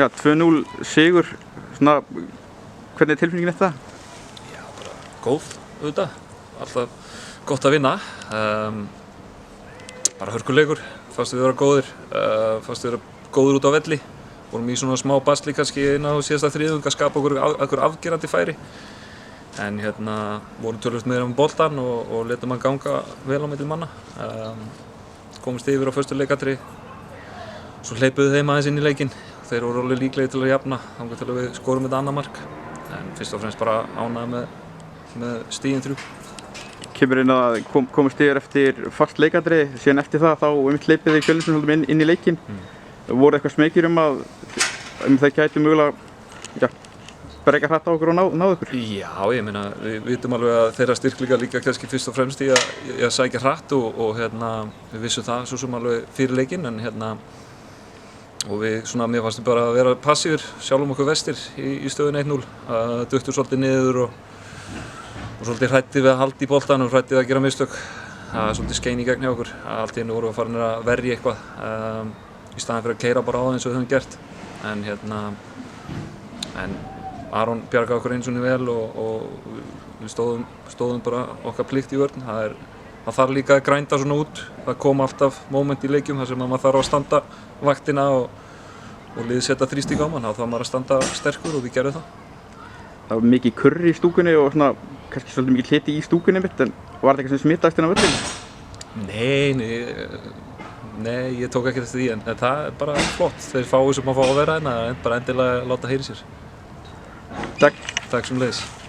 Já, 2-0 sigur, svona, hvernig er tilfinningin eftir það? Já, bara góð auðvitað, alltaf gott að vinna. Bara hörkuleikur, fannst við vera góðir, fannst við vera góður út á velli. Vorum í svona smá basli kannski inn á síðasta þriðjung að skapa okkur afgerandi færi. En vorum töluvert meira um boltann og létum hann ganga vel á milli manna. Komumst yfir á föstu leikatri, svo hleypuðu þeim aðeins inn í leikinn. Þeir voru alveg líklegir til að jafna, þangað til að við skorum þetta annað mark. En fyrst og fremst bara ánægður með stigin 3. Kemur inn að komast yfir eftir fast leikatri, síðan eftir það þá hleypið þið Fjölnismenn inn í leikinn. Voru eitthvað smekir að þeir gætu mögulega breyka hratt á okkur og náðu okkur? Já, ég meina, við vitum alveg að þeirra styrkleika líka kannski fyrst og fremst í að sækja hratt og við vissum það svo sem alveg fyrir leikinn, en og við mér fannst bara að vera passífir, sjálfum okkur vestir í stöðunni 1-0, duttum svolítið niður og svolítið hræddið við að halda í boltann og hræddið við að gera mistök. Það er svolítið skein í gegn hjá okkur, allt í einu vorum við farin að verja eitthvað í staðinn fyrir að keyra bara á það eins og við höfum gert. En Aron bjargaði okkur einu sinni vel og við stóðum bara okkar plikt í vörn. Það þarf líka að grænda svona út, það kom alltaf moment í leikjum þar sem maður þarf að standa vaktina og liðið setja þrýsting á mann, þá þarf maður að standa sterkur og við gerðum það. Það var mikið kurr í stúkunni og svona, kannski svolítið mikið hlyti í stúkunni mitt, en var þetta eitthvað sem smitaðist inn á völlinn? Nei, ég tók ekki eftir því, en það er bara flott. Þeir fáu sem að fá að vera hérna, bara endilega láta heyra í sér. Takk. Takk sömuleiðis.